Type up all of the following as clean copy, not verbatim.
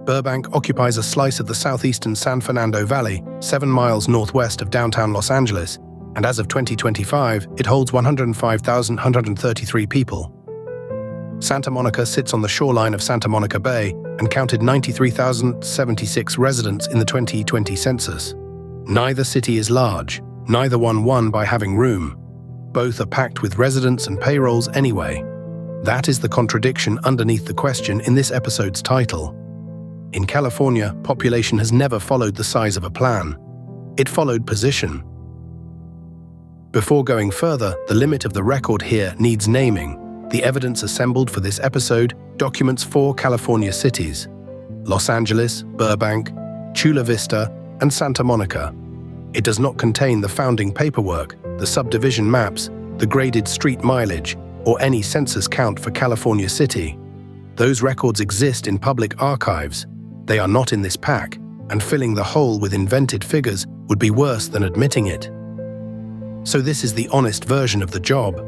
Burbank occupies a slice of the southeastern San Fernando Valley, 7 miles northwest of downtown Los Angeles, and as of 2025, it holds 105,133 people. Santa Monica sits on the shoreline of Santa Monica Bay and counted 93,076 residents in the 2020 census. Neither city is large, neither one won by having room. Both are packed with residents and payrolls anyway. That is the contradiction underneath the question in this episode's title. In California, population has never followed the size of a plan. It followed position. Before going further, the limit of the record here needs naming. The evidence assembled for this episode documents 4 California cities: Los Angeles, Burbank, Chula Vista, and Santa Monica. It does not contain the founding paperwork, the subdivision maps, the graded street mileage, or any census count for California City. Those records exist in public archives. They are not in this pack, and filling the hole with invented figures would be worse than admitting it. So this is the honest version of the job.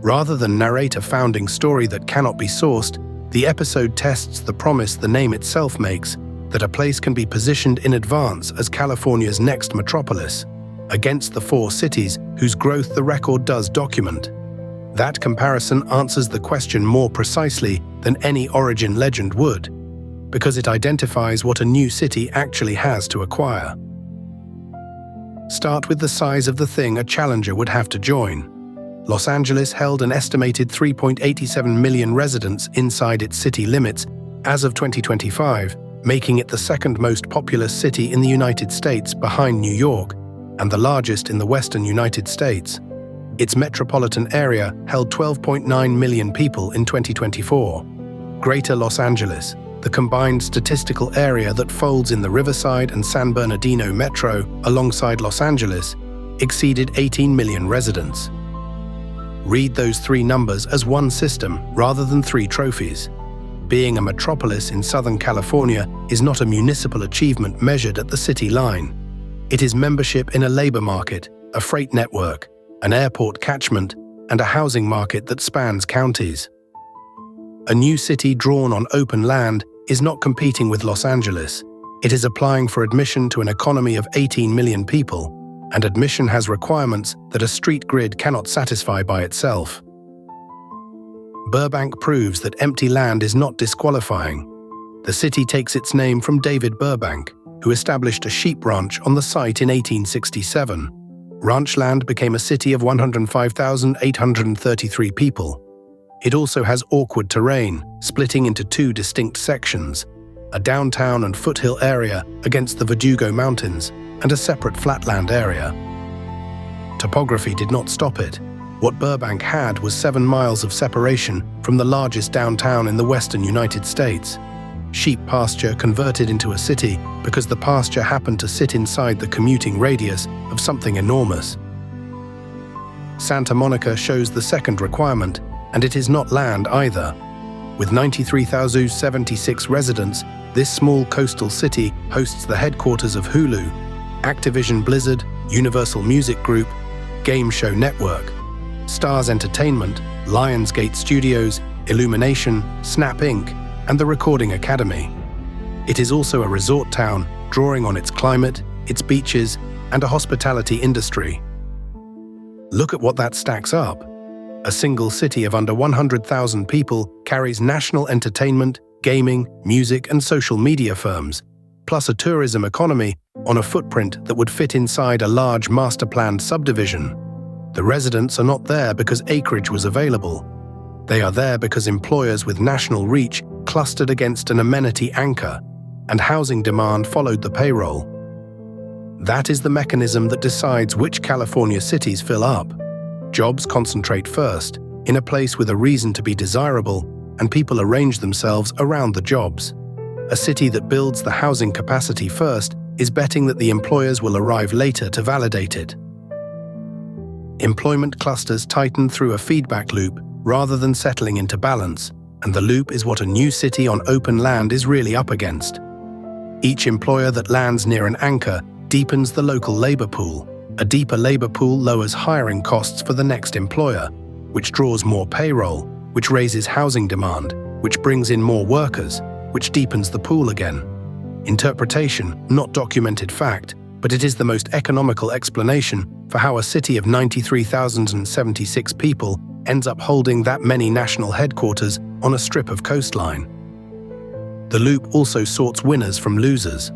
Rather than narrate a founding story that cannot be sourced, the episode tests the promise the name itself makes, that a place can be positioned in advance as California's next metropolis, against the 4 cities whose growth the record does document. That comparison answers the question more precisely than any origin legend would, because it identifies what a new city actually has to acquire. Start with the size of the thing a challenger would have to join. Los Angeles held an estimated 3.87 million residents inside its city limits as of 2025, making it the second most populous city in the United States behind New York and the largest in the western United States. Its metropolitan area held 12.9 million people in 2024. Greater Los Angeles, the combined statistical area that folds in the Riverside and San Bernardino metro alongside Los Angeles, exceeded 18 million residents. Read those 3 numbers as one system rather than 3 trophies. Being a metropolis in Southern California is not a municipal achievement measured at the city line. It is membership in a labor market, a freight network, an airport catchment, and a housing market that spans counties. A new city drawn on open land is not competing with Los Angeles. It is applying for admission to an economy of 18 million people, and admission has requirements that a street grid cannot satisfy by itself. Burbank proves that empty land is not disqualifying. The city takes its name from David Burbank, who established a sheep ranch on the site in 1867. Ranch land became a city of 105,833 people. It also has awkward terrain, splitting into 2 distinct sections, a downtown and foothill area against the Verdugo Mountains, and a separate flatland area. Topography did not stop it. What Burbank had was 7 miles of separation from the largest downtown in the western United States. Sheep pasture converted into a city because the pasture happened to sit inside the commuting radius of something enormous. Santa Monica shows the second requirement, and it is not land either. With 93,076 residents, this small coastal city hosts the headquarters of Hulu, Activision Blizzard, Universal Music Group, Game Show Network, Stars Entertainment, Lionsgate Studios, Illumination, Snap Inc., and the Recording Academy. It is also a resort town, drawing on its climate, its beaches, and a hospitality industry. Look at what that stacks up. A single city of under 100,000 people carries national entertainment, gaming, music, and social media firms, plus a tourism economy on a footprint that would fit inside a large master-planned subdivision. The residents are not there because acreage was available. They are there because employers with national reach clustered against an amenity anchor, and housing demand followed the payroll. That is the mechanism that decides which California cities fill up. Jobs concentrate first, in a place with a reason to be desirable, and people arrange themselves around the jobs. A city that builds the housing capacity first is betting that the employers will arrive later to validate it. Employment clusters tighten through a feedback loop rather than settling into balance, and the loop is what a new city on open land is really up against. Each employer that lands near an anchor deepens the local labor pool. A deeper labor pool lowers hiring costs for the next employer, which draws more payroll, which raises housing demand, which brings in more workers, which deepens the pool again. Interpretation, not documented fact, but it is the most economical explanation for how a city of 93,076 people ends up holding that many national headquarters on a strip of coastline. The loop also sorts winners from losers.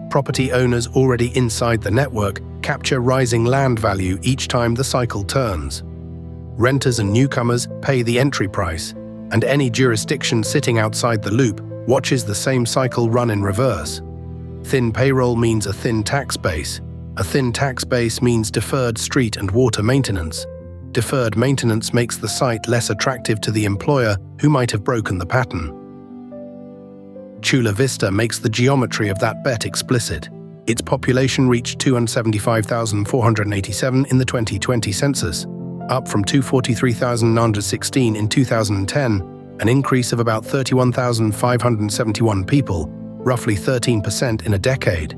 Property owners already inside the network capture rising land value each time the cycle turns. Renters and newcomers pay the entry price, and any jurisdiction sitting outside the loop watches the same cycle run in reverse. Thin payroll means a thin tax base. A thin tax base means deferred street and water maintenance. Deferred maintenance makes the site less attractive to the employer who might have broken the pattern. Chula Vista makes the geometry of that bet explicit. Its population reached 275,487 in the 2020 census, up from 243,916 in 2010, an increase of about 31,571 people, roughly 13% in a decade.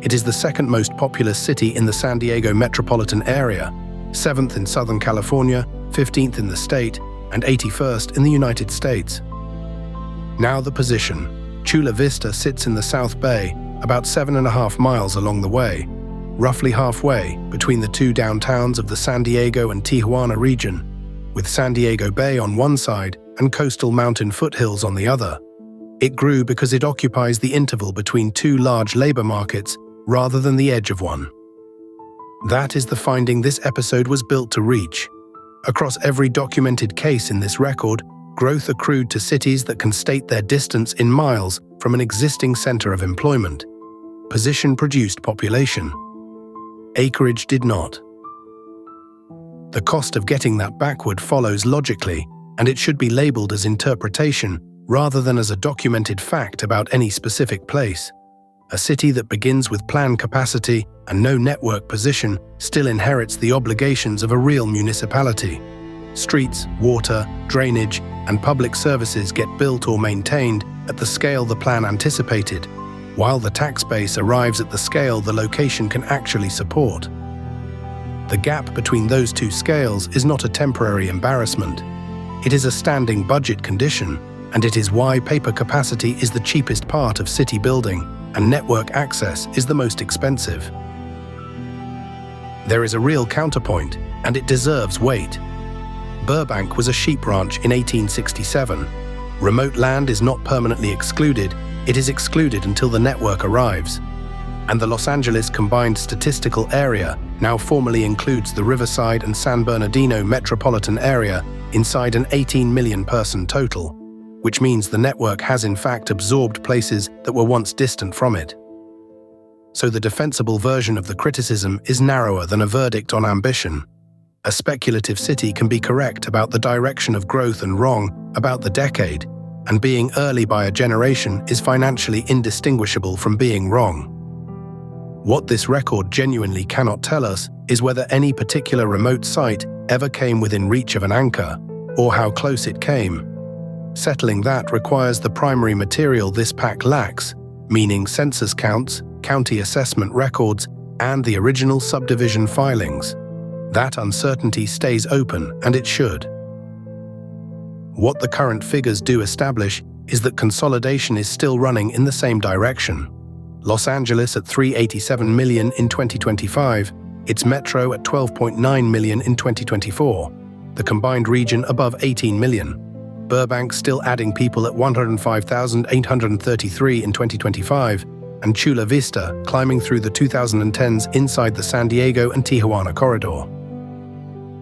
It is the second most populous city in the San Diego metropolitan area, 7th in Southern California, 15th in the state, and 81st in the United States. Now the position. Chula Vista sits in the South Bay, about 7.5 miles along the way, roughly halfway between the two downtowns of the San Diego and Tijuana region, with San Diego Bay on one side and coastal mountain foothills on the other. It grew because it occupies the interval between two large labor markets rather than the edge of one. That is the finding this episode was built to reach. Across every documented case in this record, growth accrued to cities that can state their distance in miles from an existing center of employment. Position produced population. Acreage did not. The cost of getting that backward follows logically, and it should be labeled as interpretation rather than as a documented fact about any specific place. A city that begins with planned capacity and no network position still inherits the obligations of a real municipality. Streets, water, drainage, and public services get built or maintained at the scale the plan anticipated, while the tax base arrives at the scale the location can actually support. The gap between those two scales is not a temporary embarrassment. It is a standing budget condition, and it is why paper capacity is the cheapest part of city building and network access is the most expensive. There is a real counterpoint, and it deserves weight. Burbank was a sheep ranch in 1867. Remote land is not permanently excluded, it is excluded until the network arrives. And the Los Angeles Combined Statistical Area now formally includes the Riverside and San Bernardino metropolitan area inside an 18 million person total, which means the network has in fact absorbed places that were once distant from it. So the defensible version of the criticism is narrower than a verdict on ambition. A speculative city can be correct about the direction of growth and wrong about the decade, and being early by a generation is financially indistinguishable from being wrong. What this record genuinely cannot tell us is whether any particular remote site ever came within reach of an anchor, or how close it came. Settling that requires the primary material this pack lacks, meaning census counts, county assessment records, and the original subdivision filings. That uncertainty stays open, and it should. What the current figures do establish is that consolidation is still running in the same direction. Los Angeles at 387 million in 2025, its metro at 12.9 million in 2024, the combined region above 18 million. Burbank still adding people at 105,833 in 2025, and Chula Vista climbing through the 2010s inside the San Diego and Tijuana corridor.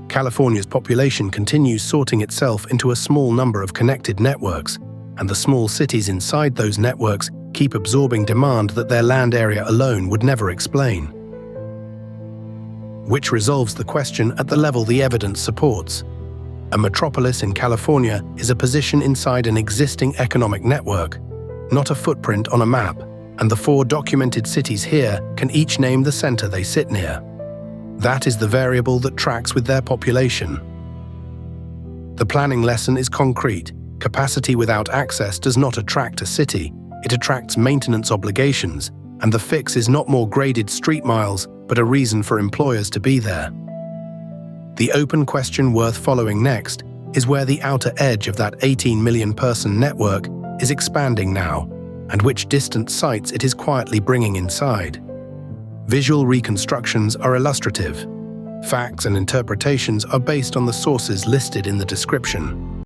California's population continues sorting itself into a small number of connected networks, and the small cities inside those networks keep absorbing demand that their land area alone would never explain. Which resolves the question at the level the evidence supports. A metropolis in California is a position inside an existing economic network, not a footprint on a map, and the 4 documented cities here can each name the center they sit near. That is the variable that tracks with their population. The planning lesson is concrete. Capacity without access does not attract a city, it attracts maintenance obligations, and the fix is not more graded street miles, but a reason for employers to be there. The open question worth following next is where the outer edge of that 18 million person network is expanding now. and which distant sites it is quietly bringing inside. Visual reconstructions are illustrative. Facts and interpretations are based on the sources listed in the description.